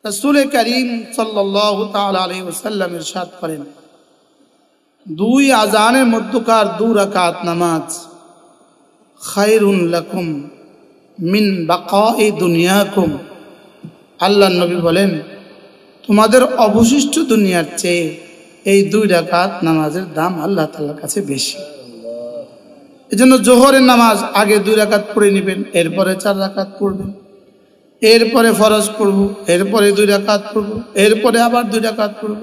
রাসূল করিম সাল্লাল্লাহু তাআলা আলাইহি ওয়াসাল্লাম ইরশাদ করেন, দুই আজানের মধ্যকার 2 রাকাত নামাজ খায়রুন লাকুম মিন বাকাই দুনিয়াকুম। আল্লাহর নবী বলেন, তোমাদের অবশিষ্ট দুনিয়ার চেয়ে এই 2 রাকাত নামাজের দাম আল্লাহ তাআলার কাছে বেশি। এজন্য জোহরের নামাজ আগে 2 রাকাত পড়ে নেবেন, এরপরে 4 রাকাত পড়বেন, এরপরে ফরজ পড়ব, এরপরে 2 রাকাত পড়ব, এরপরে আবার 2 রাকাত পড়ব।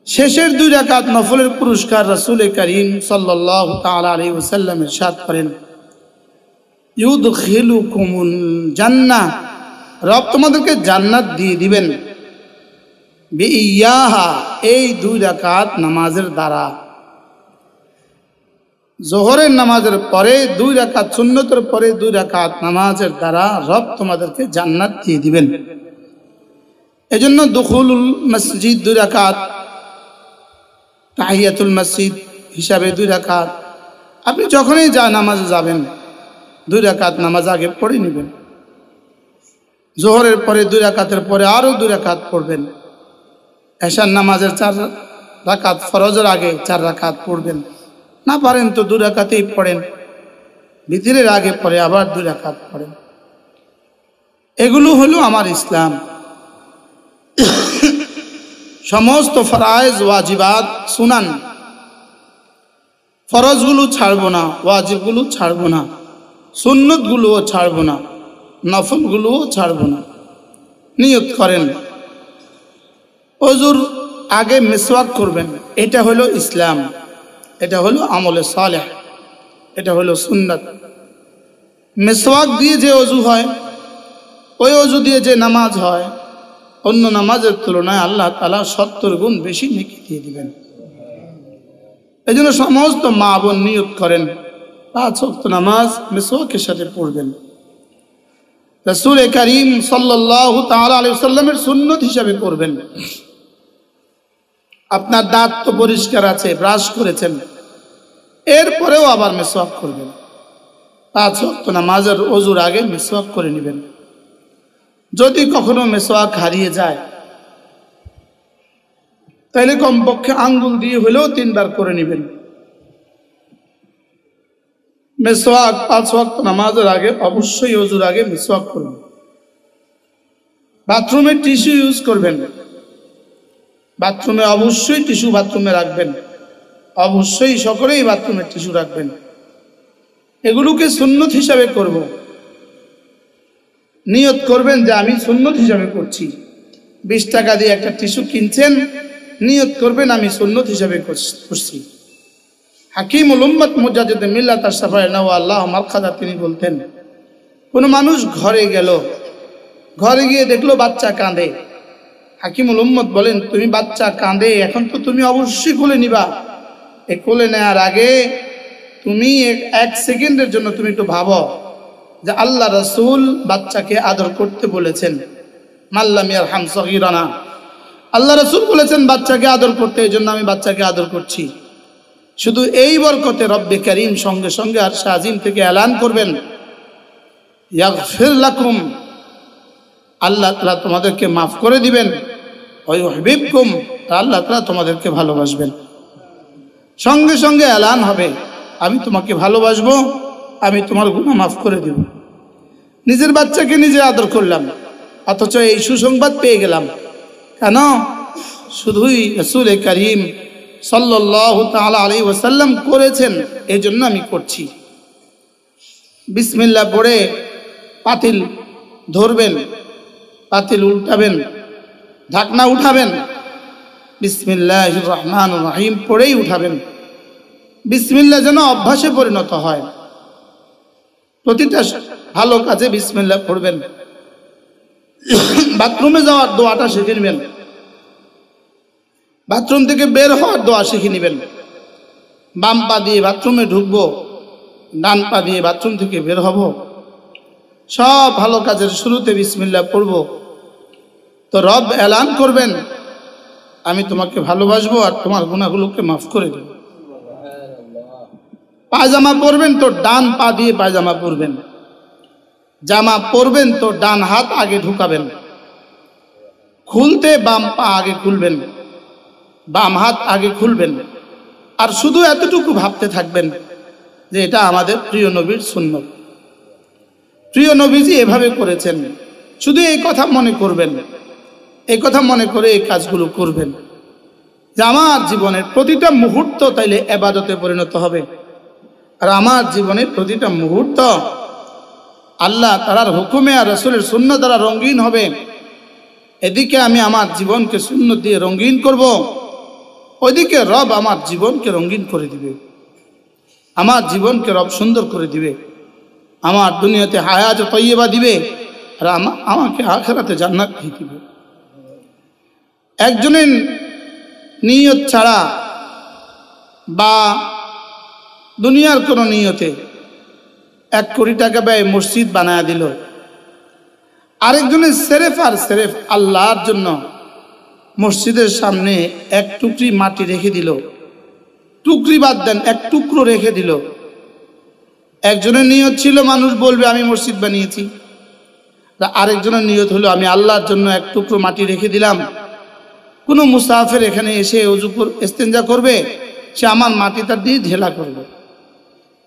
শেষের 2 রাকাত নফলের পুরস্কার রাসূল করিম সাল্লাল্লাহু তাআলা আলাইহি ওয়াসাল্লাম ইরশাদ করেন, ইউদখিলুকুমুল জান্নাহ, রব তোমাদেরকে জান্নাত দিয়ে দিবেন, বিইয়াহা, এই 2 রাকাত নামাজের দ্বারা। জোহরের নামাজের পরে 2 রাকাত, সুন্নতের পরে 2 রাকাত নামাজের দ্বারা রব তোমাদেরকে জান্নাত দিয়ে দিবেন। এজন্য দুখুলুল মসজিদ 2 রাকাত, তাহিয়াতুল মসজিদ হিসাবে 2 রাকাত। আপনি যখনই নামাজে যাবেন 2 রাকাত নামাজ আগে পড়ে নেবেন। জোহরের পরে 2 রাকাতের পরে আরো 2 রাকাত পড়বেন। এশার নামাজের 4 রাকাত, ফরজের আগে 4 রাকাত পড়বেন। না পারেন তো 2 রাকাতেই পড়েন, বিতরের আগে পরে আবার 2 রাকাত পড়েন। এগুলো হলো আমার ইসলাম। সমস্ত ফরায়েজ, ওয়াজিবাত, সুনান, ফরজগুলো ছাড়বো না, ওয়াজিবগুলো ছাড়বো না, সুন্নতগুলোও ছাড়বো না, নফলগুলোও ছাড়বো না। নিয়ত করেন, ওযুর আগে মিসওয়াক করবেন। এটা হলো ইসলাম, এটা হলো আমলে সালেহ, এটা হলো সুন্নাত। মিসওয়াক দিয়ে যে ওযু হয়, ওই ওযু দিয়ে যে নামাজ হয়, অন্য নামাজের তুলনায় আল্লাহ তাআলা 70 গুণ বেশি নেকি দিয়ে দিবেন। এই জন্য সমস্ত মা বোন নিয়ত করেন 5 ওয়াক্ত নামাজ মিসওয়াকের সাথে পড়বেন। রাসূল করিম সাল্লাল্লাহু তাআলা আলাইহি ওয়াসাল্লামের সুন্নত হিসাবে করবেন। আপনার দাঁত তো পরিষ্কার আছে, ব্রাশ করেছেন, এরপরেও আবার মিসওয়াক করবেন। 5 ওয়াক্ত নামাজের ওযুর আগে মিসওয়াক করে নেবেন। যদি কখনো মিসওয়াক হারিয়ে যায় তাহলে কমপক্ষে আঙ্গুল দিয়ে হলেও 3 বার করে নেবেন। মিসওয়াক 5 ওয়াক্ত নামাজের আগে অবশ্যই ওযুর আগে মিসওয়াক করবেন। বাথরুমে টিস্যু ইউজ করবেন, বাথরুমে অবশ্যই টিস্যু বাথরুমে রাখবেন, অবশ্যই সকলেই বাথরুমে টিস্যু রাখবেন। এগুলোকে সুন্নত হিসাবে করব। নিয়ত করবেন যে আমি সুন্নত হিসাবে করছি। 20 টাকা দিয়ে একটা টিস্যু কিনছেন, নিয়ত করবেন আমি সুন্নত হিসাবে করছি। হাকিমুল উম্মত মুজাদ্দিদ মিল্লাত আশ-শাফাঈ আল্লাহ মারকাদা তিনি বলতেন, কোন মানুষ ঘরে গেল, ঘরে গিয়ে দেখলো বাচ্চা কাঁদে। হাকিমুল উম্মত বলেন, তুমি বাচ্চা কাঁদে, এখন তো তুমি অবশ্যই কোলে নিবা। এই কোলে নেওয়ার আগে তুমি 1 সেকেন্ডের জন্য তুমি একটু ভাবো যে আল্লাহ রাসূল বাচ্চাকে আদর করতে বলেছেন, মাল্লাম ইয়ারহাম সগীরানা। আল্লাহ রাসূল বলেছেন বাচ্চাকে আদর করতে, এই জন্য আমি বাচ্চাকে আদর করছি। শুধু এই বরকতে রব্বে কারীম সঙ্গে সঙ্গে আরশ আজিম থেকে এলান করবেন, ইয়াগফির লাকুম, আল্লাহ তাআলা তোমাদেরকে মাফ করে দিবেন, ওয়া ইউহিব্বুকুম, আল্লাহ তাআলা তোমাদেরকে ভালোবাসবেন। সঙ্গে সঙ্গে এলান হবে, আমি তোমাকে ভালোবাসবো, আমি তোমার গুনাহ মাফ করে দেব। নিজের বাচ্চাকে নিজে আদর করলাম, অথচ এই সুসংবাদ পেয়ে গেলাম কেন? শুধুই রাসূল করিম সাল্লাল্লাহু তাআলা আলাইহি ওয়াসাল্লাম করেছেন, এই জন্য আমি করছি। বিসমিল্লাহ পড়ে পাতিল ধরবেন, পাতিল উল্টাবেন, ঢাকনা উঠাবেন, বিসমিল্লাহির রহমানির রহিম পড়েই উঠাবেন। বিসমিল্লাহ যেন অভ্যাসে পরিণত হয়। প্রতিটা ভালো কাজে বিসমিল্লাহ পড়বেন। বাথরুমে যাওয়ার দোয়াটা শিখে নেবেন, বাথরুম থেকে বের হওয়ার দোয়া শিখে নেবেন। বাম পা দিয়ে বাথরুমে ঢুকবো, ডান পা দিয়ে বাথরুম থেকে বের হব। সব ভালো কাজের শুরুতে বিসমিল্লাহ পড়ব। তো রব এলান করবেন, আমি তোমাকে ভালোবাসবো আর তোমার গুনাহগুলোকে মাফ করে দেব। পায়জামা পরবেন তো ডান পা দিয়ে পায়জামা পরবেন, জামা পরবেন তো ডান হাত আগে ঢুকাবেন, খুলতে বাম পা আগে খুলবেন, বাম হাত আগে খুলবেন, আর শুধু এতটুকু ভাবতে থাকবেন যে এটা আমাদের প্রিয় নবীর সুন্নত, প্রিয় নবীজি এভাবে করেছেন। শুধু এই কথা মনে করবেন, এই কথা মনে করে এই কাজগুলো করবেন যে আমার জীবনের প্রতিটা মুহূর্ত তাইলে ইবাদতে পরিণত হবে, আর আমার জীবনের প্রতিটা মুহূর্ত আল্লাহ তাআলার হুকুমে আর রাসূলের সুন্নাত দ্বারা রঙিন হবে। এদিকে আমি আমার জীবনকে সুন্নাত দিয়ে রঙিন করব, ওইদিকে রব আমার জীবনকে রঙিন করে দিবে, আমার জীবনকে রব সুন্দর করে দিবে, আমার দুনিয়াতে হায়াত তৈয়বা দিবে, আর আমাকে আখিরাতে জান্নাত দিয়ে দিবে। একজনের নিয়ত ছাড়া বা দুনিয়ার কোনো নিয়তে 1 কোটি টাকা ব্যয় মসজিদ বানায়া দিল, আরেকজনের সেরেফ আর সেরেফ আল্লাহর জন্য মসজিদের সামনে 1 টুকরি মাটি রেখে দিল, টুকরি বাদ দেন 1 টুকরো রেখে দিল। একজনের নিয়ত ছিল মানুষ বলবে আমি মসজিদ বানিয়েছি, আরেকজনের নিয়ত হলো আমি আল্লাহর জন্য 1 টুকরো মাটি রেখে দিলাম, কোনো মুসাফির এখানে এসে ওযু ইস্তেঞ্জা করবে, সে আমার মাটিটা দিয়ে ঢেলা করবে,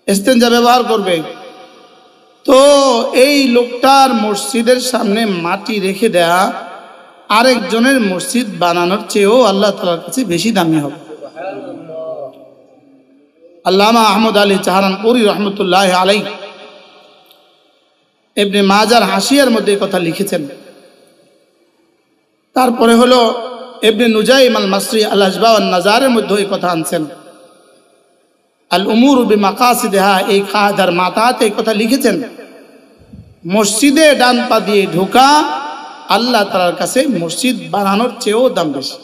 ইস্তেঞ্জা ব্যবহার করবে। তো এই লোকটার মসজিদের সামনে মাটি রেখে দেয়া আরেকজনের মসজিদ বানানোর চেয়েও আল্লাহ তাআলার কাছে বেশি দামি হবে। আল্লামা আহমদ আলী চাহারানপুরি রহমতুল্লাহ আলাইহি ইবনে মাজার হাসিয়ার মধ্যে কথা লিখেছেন। তারপরে হলো ইবনে নুজাইম আল মাসরি আল আজবা ওয়ান নাজারের মধ্যে এই কথা আনছেন। আল উমুরু বিমাকাসিদিহা এই কায়দার মাথাতে এই কথা লিখেছেন, মসজিদে ডান পা দিয়ে ঢোকা আল্লাহ তাআলার কাছে মসজিদ বানানোর চেয়েও দাম বেশি।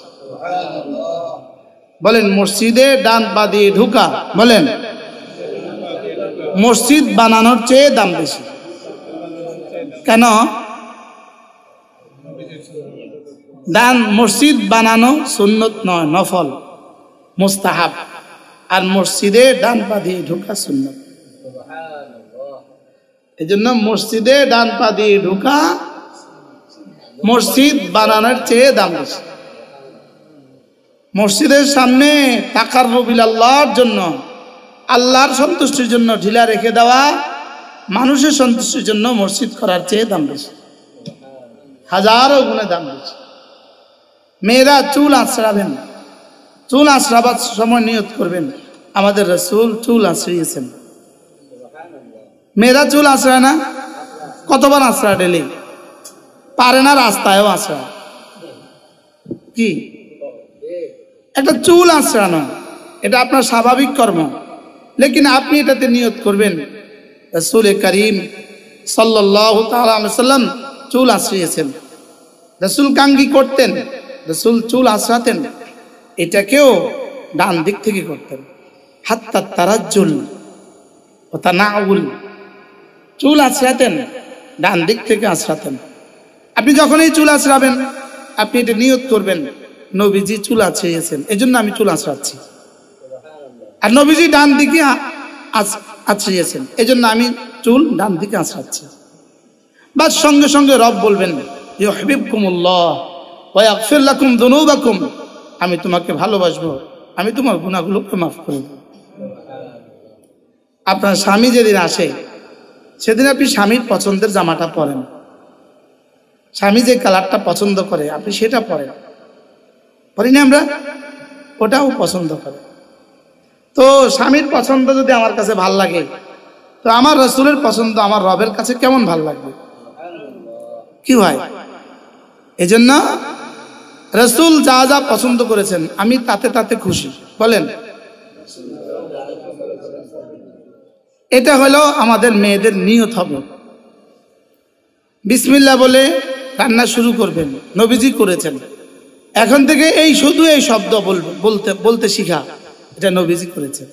বলেন মসজিদে ডান পা দিয়ে ঢোকা, বলেন মসজিদ বানানোর চেয়ে দাম বেশি। কেন? ডান মসজিদ বানানো সুন্নত নয়, নফল, মুস্তাহাব, আর মসজিদে ডান পা দিয়ে ঢোকা সুন্নত। এই জন্য মসজিদে ডান পা দিয়ে ঢোকা মসজিদ বানানোর চেয়ে দাম বেশি। মসজিদের সামনে তাকাররুব ইলাল্লাহর জন্য, আল্লাহর সন্তুষ্টির জন্য ঢিলা রেখে দেওয়া মানুষের সন্তুষ্টির জন্য মসজিদ করার চেয়ে দাম বেশি, হাজারো গুণে দাম বেশি। মেয়েরা চুল আঁচড়াবেন, চুল আঁচড়াবার সময় নিয়ত করবেন আমাদের রাসূল চুল আঁচড়িয়েছেন। মেয়েরা চুল আঁচড়ায় না? কতবার আঁচড়া ডেলি? পারে না, রাস্তায়ও আঁচড়া। কি একটা চুল আঁচড়ানো, এটা আপনার স্বাভাবিক কর্ম, লেকিন আপনি এটাতে নিয়ত করবেন রাসূল করিম সাল্লাল্লাহু তাআলা আলাইহি ওয়াসাল্লাম চুল আঁচড়িয়েছেন। রাসূল কাঙ্গি করতেন, রাসূল চুল আঁচড়াতেন, এটাকেও ডান দিক থেকে করতেন। হাত্তা তারাজ্জুল ওয়া তানাউল, চুল আঁচড়াতেন ডান দিক থেকে আঁচড়াতেন। আপনি যখন এই চুল আঁচড়াবেন আপনি এটা নিয়ত করবেন নবীজি চুল আঁচড়িয়েছেন, এই জন্য আমি চুল আঁচড়াচ্ছি, আর নবীজি ডান দিকে আঁচড়িয়েছেন, এই জন্য আমি চুল ডান দিকে আঁচড়াচ্ছি। বাস সঙ্গে সঙ্গে রব বলবেন ইউহিব্বুকুমুল্লাহ ওয়া ইয়াগফির লাকুম যুনুবাকুম, আমি তোমাকে ভালোবাসবো, আমি তোমার গুনাহগুলোকে মাফ করে দেব। আপনার স্বামী যেদিন আসে সেদিন আপনি স্বামীর পছন্দের জামাটা পরেন, স্বামী যে কালারটা পছন্দ করে আপনি সেটা পরেন, পরি না আমরা? ওটাও পছন্দ করে। তো স্বামীর পছন্দ যদি আমার কাছে ভাল লাগে, তো আমার রাসূলের পছন্দ আমার রবের কাছে কেমন ভাল লাগবে? কি হয়? এজন্য রাসূল যা যা পছন্দ করেছেন আমি তাতে তাতে খুশি। বলেন, এটা হলো আমাদের মেয়েদের নিয়ত হবে। বিসমিল্লাহ বলে রান্না শুরু করবেন, নবীজি করেছেন। এখন থেকে এই শুধু এই শব্দ বলতে বলতে শিখা, এটা নবীজি করেছেন।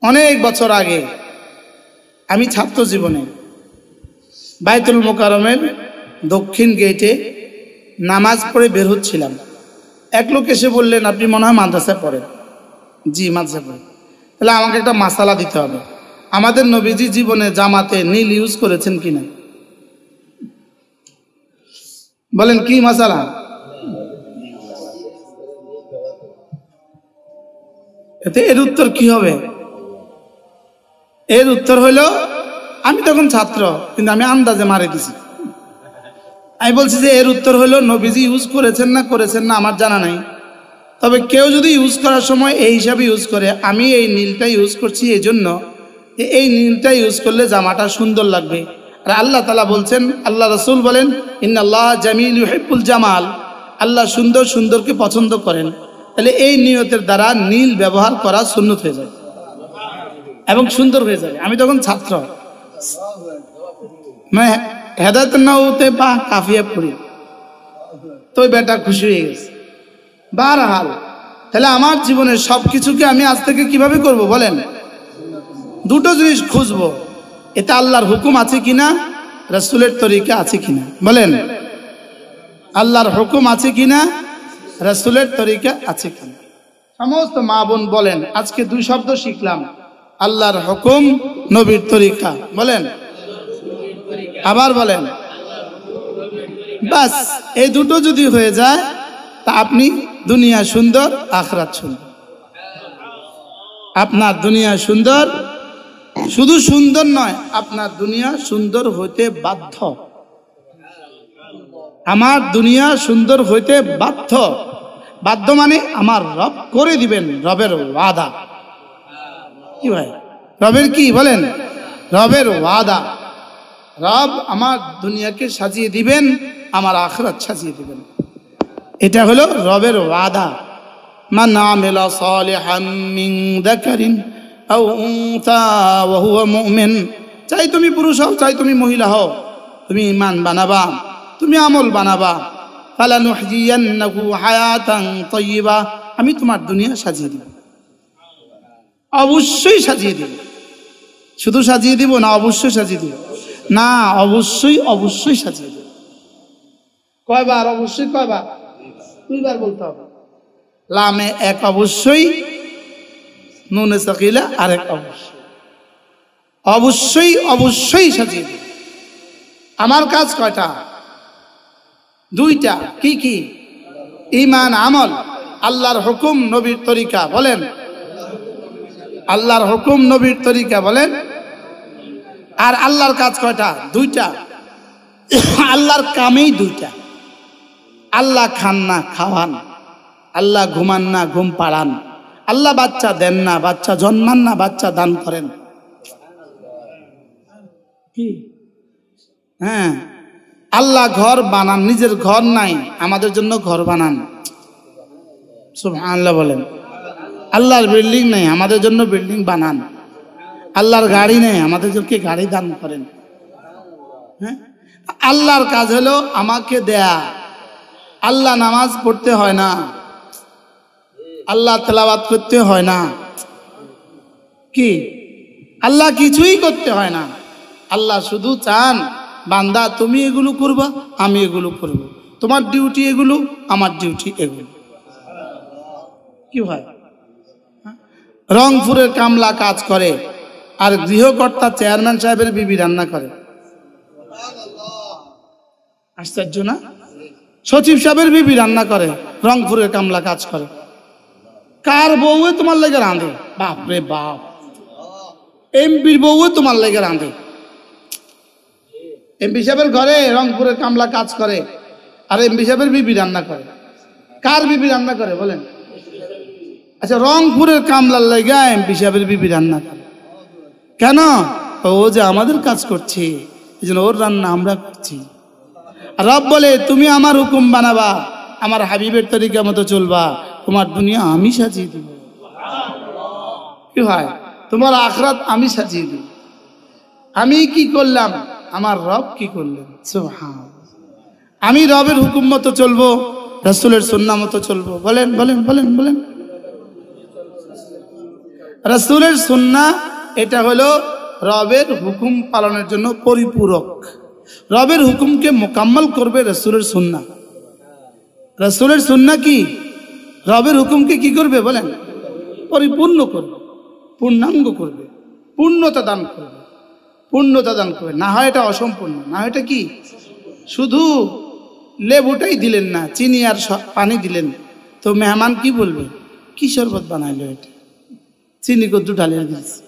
অনেক বছর আগে আমি ছাত্র জীবনে বাইতুল মোকাররমের দক্ষিণ গেটে নামাজ পড়ে বের হচ্ছিলাম। এক লোক এসে বললেন, আপনি মনে হয় মাদ্রাসায় পড়েন? জি, মাদ্রাসায় পড়েন। তাহলে আমাকে একটা মাসালা দিতে হবে, আমাদের নবীজি জীবনে জামাতে নীল ইউজ করেছেন কিনা? বলেন কি মাসালা? এতে এর উত্তর কি হবে? এর উত্তর হইল, আমি তখন ছাত্র, কিন্তু আমি আন্দাজে মারে দিছি। আমি বলছি যে এর উত্তর হইল, নবীজি ইউজ করেছেন না আমার জানা নাই, তবে কেউ যদি ইউজ করার সময় এই হিসাবে ইউজ করে, আমি এই নীলটা ইউজ করছি এই জন্য যে এই নীলটা ইউজ করলে জামাটা সুন্দর লাগবে। আর আল্লাহ তাআলা বলছেন, আল্লাহ রাসূল বলেন, ইন্নাল্লাহ জামিল ইউহিব্বুল জামাল, আল্লাহ সুন্দরকে পছন্দ করেন। তাহলে এই নিয়তের দ্বারা নীল ব্যবহার করা সুন্নত হয়ে যায় এবং সুন্দর হয়ে যাবে। আমি তখন ছাত্র, মানে হেদায়েত নাউতে বা কাফিয়া পড়ি, তো বেটা খুশি হয়ে গেছে। বারহাল, তাহলে আমার জীবনের সবকিছুকে আমি আজ থেকে কিভাবে করব বলেন? দুটো জিনিস খুঁজবো, এটা আল্লাহর হুকুম আছে কিনা, রাসূলের তরিকা আছে কিনা। বলেন, আল্লাহর হুকুম আছে কিনা, রাসূলের তরিকা আছে কিনা। সমস্ত মা বোন বলেন, আজকে দুই শব্দ শিখলাম, আল্লাহর হুকুম, নবীর তরিকা। বলেন, আবার বলেন। বাস এই দুটো যদি হয়ে যায়, তা আপনি দুনিয়া সুন্দর, আখিরাত সুন্দর। আপনার দুনিয়া সুন্দর, শুধু সুন্দর নয়, আপনার দুনিয়া সুন্দর হইতে বাধ্য। আমার দুনিয়া সুন্দর হইতে বাধ্য। বাধ্য মানে আমার রব করে দিবেন, রবের ওয়াদা। কি ভাই, রবের কি বলেন? রবের ওয়াদা। রব আমার দুনিয়াকে সাজিয়ে দিবেন, আমার আখিরাত সাজিয়ে দিবেন। এটা হলো রবের ওয়াদা। মান আমিলা সালিহান মিন যাকারিন আও উনসা ওয়া হুয়া মুমিন, চাই তুমি পুরুষ হও, চাই তুমি মহিলা হও, তুমি ঈমান বানাবা, তুমি আমল বানাবা। ফালানুহয়িয়ান্নাহু হায়াতান তাইয়্যিবা, আমি তোমার দুনিয়া সাজিয়ে দিব, অবশ্যই সাজিয়ে দিব। শুধু সাজিয়ে দিব না, অবশ্যই সাজিয়ে দিব না, অবশ্যই সাজিয়ে দিব। কয়বার অবশ্যই? কয়বার? দুইবার বলতে হবে। লামে এক অবশ্যই, নুনে সাকিলা আরেক অবশ্যই। অবশ্যই সাজিয়ে দিব। আমার কাজ কয়টা? দুইটা। কি কি? ঈমান, আমল, আল্লাহর হুকুম, নবীর তরিকা। বলেন, আল্লাহর হুকুম, নবীর তরিকা। বলেন, আর আল্লাহর কাজ কয়টা? দুইটা। আল্লাহর কামেই দুইটা। আল্লাহ খান না, খাওয়ান। আল্লাহ ঘুমান না, ঘুম পাড়ান। আল্লাহ বাচ্চা দেন না, বাচ্চা জন্মান না, বাচ্চা দান করেন। কি? হ্যাঁ, আল্লাহ ঘর বানান, নিজের ঘর নাই, আমাদের জন্য ঘর বানান। সুবহানাল্লাহ বলেন। আল্লাহর বিল্ডিং নেই, আমাদের জন্য বিল্ডিং বানান। আল্লাহর গাড়ি নেই, আমাদেরকে গাড়ি দান করেন। হ্যাঁ, আল্লাহর কাজ হলো আমাকে দেয়া। আল্লাহ নামাজ পড়তে হয় না, আল্লাহ তেলাওয়াত করতে হয় না, কি আল্লাহ কিছুই করতে হয় না। আল্লাহ শুধু চান, বান্দা তুমি এগুলো করবা, আমি এগুলো করব। তোমার ডিউটি এগুলো, আমার ডিউটি এগুলো। কি হয়? রংপুরের কামলা কাজ করে, আর গৃহকর্তা চেয়ারম্যান সাহেবের বিবি রান্না করে। আশ্চর্য না? সচিব সাহেবের বিবি রান্না করে, রংপুরের কামলা কাজ করে। কার বউয়ে তোমার লেগে রাঁধে? বাপ রে বাপ। এমপির বউয়ে তোমার লেগে রাঁধে। এমপি সাহেবের ঘরে রংপুরের কামলা কাজ করে, আর এমপি সাহেবের বিবি রান্না করে। কার বিবি রান্না করে বলেন? আচ্ছা, রংপুরের কামলার লেগে এমপি সাহেবের বিবি রান্না করে কেন? ও যে আমাদের কাজ করছে, এই জন্য ওর রান্না আমরা করছি। রব বলে, তুমি আমার হুকুম বানাবা, আমার হাবিবের তরিকা মতো চলবা, তোমার দুনিয়া আমি সাজিয়ে দিব। কি হয়? তোমার আখিরাত আমি সাজিয়ে দিব। আমি কি করলাম, আমার রব কি করলেন। সুবহানাল্লাহ। আমি রবের হুকুম মতো চলবো, রাসূলের সুন্নাহ মতো চলবো। বলেন বলেন বলেন বলেন। রাসূলের সুন্নাহ এটা হলো রবের হুকুম পালনের জন্য পরিপূরক। রবের হুকুমকে মোকাম্মল করবে রাসূলের সুন্নাহ। রাসূলের সুন্নাহ কি? রবের হুকুমকে কি করবে বলেন? পরিপূর্ণ করবে, পূর্ণাঙ্গ করবে, পূর্ণতা দান করবে, পূর্ণতা দান করবে। না হয় এটা অসম্পূর্ণ, না হয় এটা কি শুধু লেবুটাই দিলেন না, চিনি আর পানি দিলেন, তো মেহমান কি বলবে? কি শরবত বানাইলো এটা, চিনি কদ্দু ঢালিয়ে দিয়েছে,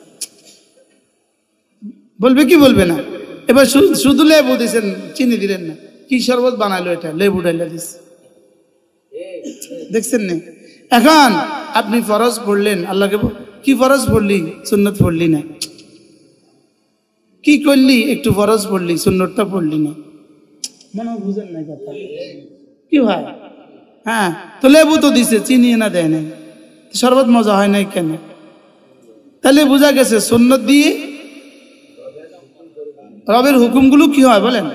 বলবে কি বলবে না? এবার শুধু লেবু দিয়েছেন, চিনি দিলেন না, কি শরবত বানাইলো এটা, লেবু ঢালিয়ে দিচ্ছে। দেখছেন না? এখন আপনি ফরজ পড়লেন, আল্লাহকে কি ফরজ পড়লি, সুন্নত পড়লি না, কি করলি, একটু ফরজ পড়লি, সুন্নতটা পড়লি না, মনে বুঝেন নাই কথা কি ভাই? হ্যাঁ, তো লেবু তো দিছে, চিনি না দেয় নাই, শরবত মজা হয় নাই কেন? তাহলে বোঝা গেছে সুন্নত দিয়ে রবের হুকুমগুলো কি হয় বলেন,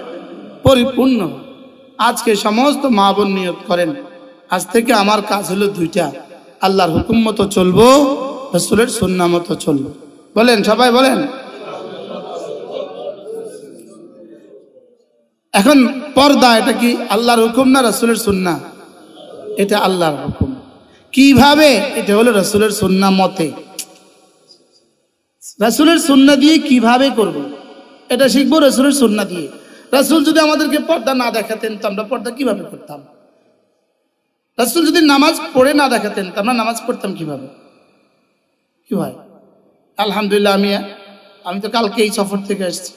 পরিপূর্ণ। আজকে সমস্ত মা বোন নিয়ত করেন, আজ থেকে আমার কাজ হলো দুইটা, আল্লাহর হুকুম মতো চলবো, রাসূলের সুন্নাহ মতো চলবো। বলেন সবাই বলেন। এখন পর্দা এটা কি আল্লাহর হুকুম না রাসূলের সুন্নাহ? এটা আল্লাহর হুকুম। কিভাবে? এটা হলো রাসূলের সুন্নাহ মতে, রাসূলের সুন্নাহ দিয়ে কিভাবে করব এটা শিখবো রাসূলের সুন্নাহ দিয়ে। রাসূল যদি আমাদেরকে পর্দা না দেখাতেন তো আমরা পর্দা কিভাবে করতাম? রাসূল যদি নামাজ পড়ে না দেখাতেন তো আমরা নামাজ পড়তাম কিভাবে? কি হয়? আলহামদুলিল্লাহ, আমি তো কালকে এই সফর থেকে আসছি,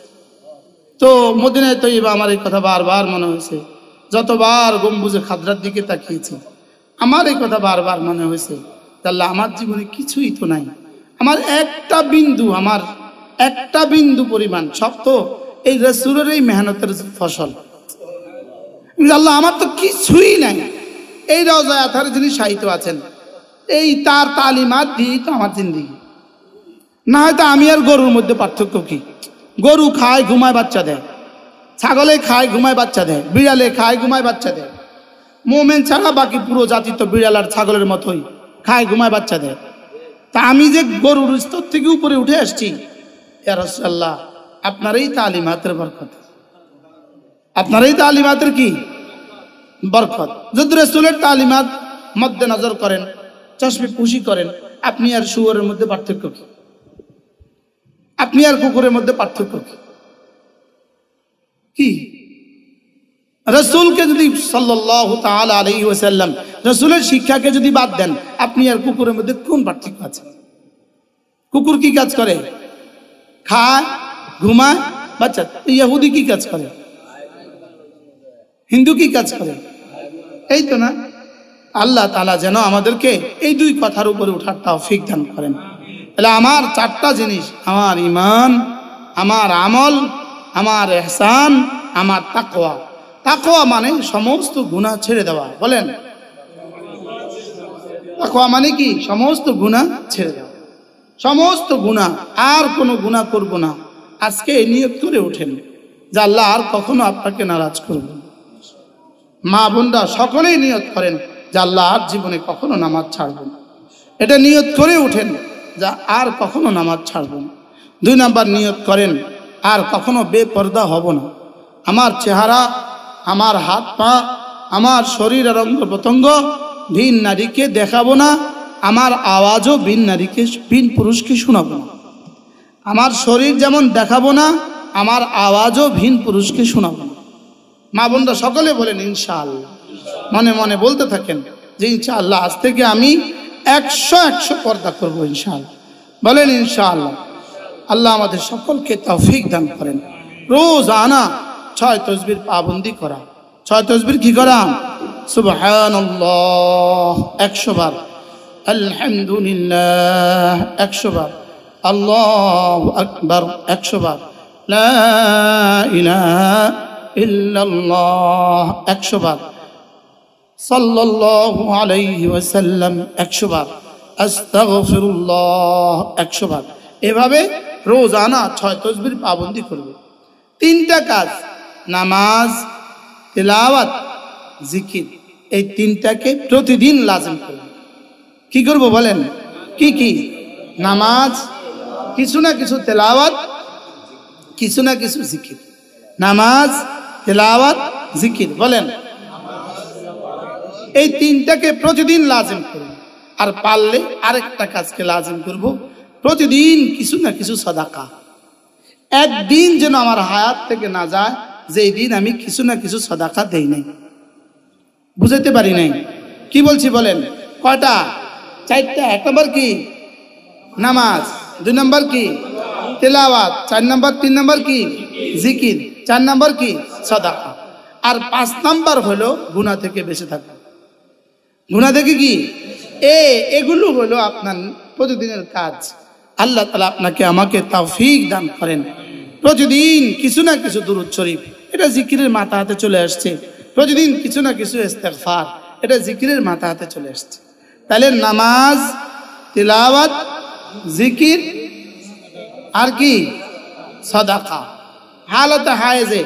তো মদিনায় তৈয়বা আমার এই কথা বারবার মনে হয়েছে, যতবার গম্বুজে খাদরার দিকে তাকিয়েছি আমার এই কথা বারবার মনে হয়েছে, আল্লাহ আমার জীবনে কিছুই তো নাই, আমার একটা বিন্দু পরিমাণ সব তো এই রাসূলের এই মেহনতের ফসল। আল্লাহ আমার তো কিছুই নাই, এই রওজায়ে আতহারে যিনি শায়িত আছেন এই তার তালিমাত দিয়েই তো আমার জিন্দেগি। না হয়তো আমি আর গরুর মধ্যে পার্থক্য কি? গরু খায় ঘুমায় বাচ্চা দেয়, ছাগলে খায় ঘুমায় বাচ্চা দেয়, বিড়ালে খায় ঘুমায় বাচ্চা দেয়। মোমেন ছাড়া বাকি পুরো জাতি তো বিড়াল আর ছাগলের মতোই খায় ঘুমায় বাচ্চা দেয়। তা আমি যে গরুর স্তর থেকে উপরে উঠে আসছি, ইয়া রাসূলুল্লাহ আপনার এই তালিমাতের বরকত, আপনার এই তালিমাতের কি বরকত। যদি রাসূলের তালিমাত মধ্যে নজর করেন, চশমে পুষি করেন, আপনি আর শুয়োরের মধ্যে পার্থক্য কি? আপনি আর কুকুরের মধ্যে পার্থক্য কি? রাসূলকে যদি সাল্লাল্লাহু তাআলা আলাইহি ওয়াসাল্লাম রাসূলের শিক্ষাকে যদি বাদ দেন, আপনি আর কুকুরের মধ্যে কোন পার্থক্য আছে? কুকুর কি কাজ করে? খায় ঘুমায় বাচ্চা। ইহুদি কি কাজ করে? হিন্দু কি কাজ করে? এই তো না। আল্লাহ তাআলা যেন আমাদেরকে এই দুই কথার উপরে ওঠার তৌফিক দান করেন। তাহলে আমার চারটা জিনিস, আমার ঈমান, আমার আমল, আমার ইহসান, আমার তাকওয়া। তাকওয়া মানে সমস্ত গুনাহ ছেড়ে দেওয়া। বলেন তাকওয়া মানে কি? সমস্ত গুনাহ ছেড়ে দেওয়া, সমস্ত গুনাহ, আর কোনো গুনাহ করব না। আজকে এই নিয়ত করে ওঠেন যে আল্লাহ আর কখনো আপনাকে নারাজ করব না। মা বোনরা সকলেই নিয়ত করেন যে আল্লাহ আর জীবনে কখনো নামাজ ছাড়ব না। এটা নিয়ত করে ওঠেন যে আর কখনো নামাজ ছাড়ব না। 2 নাম্বার নিয়ত করেন আর কখনো বেপরদা হব না। আমার চেহারা, আমার হাত পা, আমার শরীর আর অঙ্গ প্রত্যঙ্গ ভিন নারীকে দেখাবো না, আমার আওয়াজও ভিন নারীকে, ভিন পুরুষকে শোনাবো না। আমার শরীর যেমন দেখাবো না, আমার আওয়াজও ভিন পুরুষকে শোনাবো না। মা বোনরা সকলে বলেন ইনশাআল্লাহ, মনে মনে বলতে থাকেন যে ইনশাআল্লাহ আজ থেকে আমি 100 পর্দা করবো ইনশাআল্লাহ। বলেন ইনশাআল্লাহ। আল্লাহ আমাদের সকলকে তৌফিক দান করেন। রোজানা 6 তাসবিহ পাবন্দি করা। 6 তাসবিহ কি করা? সুবহানাল্লাহ 100 বার, আলহামদুলিল্লাহ 100 বার, আল্লাহু আকবার 100 বার, লা ইলাহা ইল্লাল্লাহ 100 বার, সাল্লাল্লাহু আলাইহি ওয়াসাল্লাম 100 বার, আস্তাগফিরুল্লাহ 100 বার। এভাবে রোজানা 6 তাসবিহ পাবন্দি করবে। 3টা কাজ, নামাজ, তিলাওয়াত, জিকির, এই 3টাকে প্রতিদিন লাজিম করবে। কি করব বলেন? কি কি? নামাজ, কিছু না কিছু তেলাওয়াত, কিছু না কিছু জিকির। নামাজ, তেলাওয়াত, জিকির। বলেন এই 3টাকে প্রতিদিন লাজিম করব। আর পারলে আরেকটা কাজকে লাজিম করব, প্রতিদিন কিছু না কিছু সাদাকা। একদিন যেন আমার হায়াত থেকে না যায় যে এই দিন আমি কিছু না কিছু সাদাকা দেই নাই। বুঝাতে পারি নাই। কি বলছি বলেন? কয়টা? চারটা। এক নম্বর কি? নামাজ। দুই নম্বর কি? তেলাওয়াত। চার নম্বর, তিন নম্বর কি? জিকির। চার নম্বর কি? সাদাকা। আর 5 নাম্বার হলো গুনাহ থেকে বেঁচে থাকা। গুনাহ থেকে কি? এগুলো হলো আপনার প্রতিদিনের কাজ। আল্লাহ তাআলা আপনাকে আমাকে তৌফিক দান করেন। প্রতিদিন কিছু না কিছু দুরূদ শরীফ, এটা জিকিরের মাথা হাতে চলে আসছে। প্রতিদিন কিছু না কিছু ইস্তেগফার, এটা জিকিরের মাথা হাতে চলে আসছে। তাহলে নামাজ, তিলাওয়াত, জিকির আর কি? সাদাকা। হালতে হায়েজে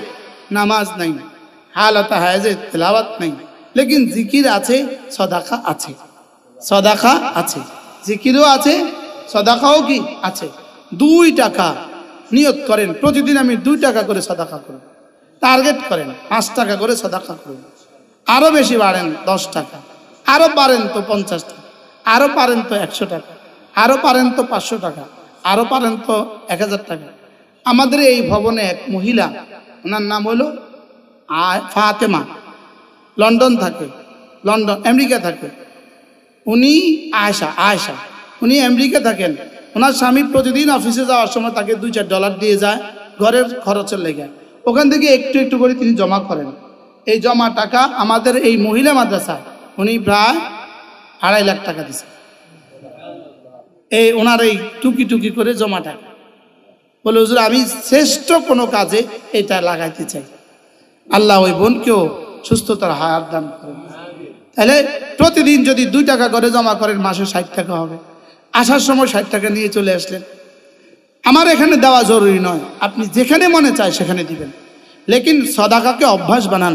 নামাজ নাই, হালতে হায়েজে তিলাওয়াত নাই, লেকিন জিকির আছে, সাদাকা আছে। সাদাকা আছে, জিকিরও আছে, সাদাকাও কি আছে। 2 টাকা নিয়ত করেন, প্রতিদিন আমি 2 টাকা করে সাদাকা করব। টার্গেট করেন 5 টাকা করে সাদাকা করব। আরো বেশি বাড়েন 10 টাকা, আরো পারেন তো 50 টাকা, আরো পারেন তো 100 টাকা, আরো পারেন তো 500 টাকা, আরো পারেন তো 1000 টাকা। আমাদের এই ভবনে এক মহিলা, ওনার নাম হলো ফাতেমা, লন্ডন থাকে, লন্ডন আমেরিকা থাকে। উনি আয়েশা উনি আমেরিকা থাকেন। ওনার স্বামী প্রতিদিন অফিসে যাওয়ার সময় তাকে $2-4 দিয়ে যায় ঘরের খরচের লেগে। ওখান থেকে একটু একটু করে তিনি জমা করেন। এই জমা টাকা আমাদের এই মহিলা মাদ্রাসায় উনি প্রায় 2.5 লাখ টাকা দিয়েছে। এই ওনার এই টুকি টুকি করে জমা টাকা। বলে হুজুর আমি শ্রেষ্ঠ কোনো কাজে এটা লাগাইতে চাই। আল্লাহ ওই বোনকেও সুস্থতার হায়াত দান করেন। তাহলে প্রতিদিন যদি 2 টাকা করে জমা করেন, মাসে 60 টাকা হবে। আসার সময় 60 টাকা নিয়ে চলে আসলেন। আমার এখানে দেওয়া জরুরি নয়, আপনি যেখানে মনে চায় সেখানে দিবেন, লেকিন সাদাকাকে অভ্যাস বানান।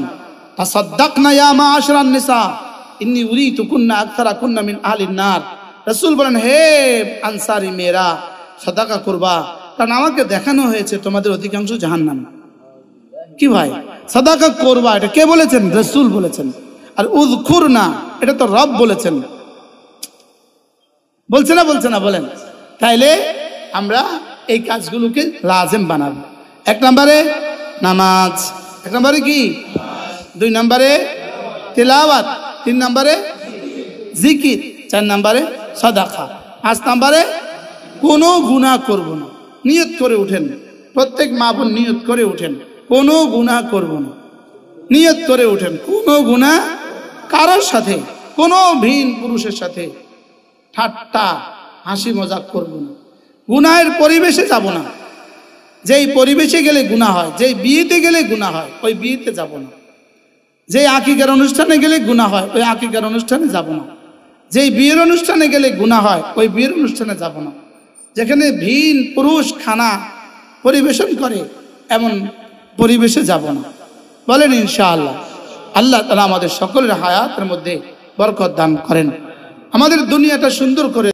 তাসাদ্দাকনা ইয়া মাআশারান নিসা ইন্নী উরিতু কুন্না আকসারা কুন্না মিন আহলিন নার। রাসূল বলেন, হে আনসারী মেয়েরা সাদাকা করবা, কারণ আমাকে দেখানো হয়েছে তোমাদের অধিকাংশ জাহান্নামী। কি ভাই? সাদাকা করবা, এটা কে বলেছেন? রাসূল বলেছেন। আর উযকুরনা, এটা তো রব বলেছেন। বলছে না বলেন? তাইলে আমরা এই কাজগুলোকে লাজিম বানাবো। 1 নম্বরে নামাজ, 1 নম্বরে কি? 2 নম্বরে তিলাওয়াত, 3 নম্বরে জিকির, 4 নম্বরে সাদাকা, 5 নম্বরে কোনো গুনাহ করব না। নিয়ত করে উঠেন, প্রত্যেক মা বোন নিয়ত করে উঠেন, কোনো গুনাহ করব না। নিয়ত করে উঠেন, কোনো গুনাহ কারোর সাথে, কোনো ভিন পুরুষের সাথে ঠাট্টা হাসি মজাক করব না। গুনাহের পরিবেশে যাব না। যেই পরিবেশে গেলে গুনাহ হয়, যেই বিয়েতে গেলে গুনাহ হয়, ওই বিয়েতে যাব না। যেই আকিকার অনুষ্ঠানে গেলে গুনাহ হয়, ওই আকিকার অনুষ্ঠানে যাব না। যেই বিয়ের অনুষ্ঠানে গেলে গুনাহ হয়, ওই বিয়ের অনুষ্ঠানে যাব না। যেখানে ভিন পুরুষ খানা পরিবেশন করে, এমন পরিবেশে যাব না। বলেন ইনশাআল্লাহ। আল্লাহ তাআলা আমাদের সকলের হায়াতের মধ্যে বরকত দান করেন, আমাদের দুনিয়াটা সুন্দর করে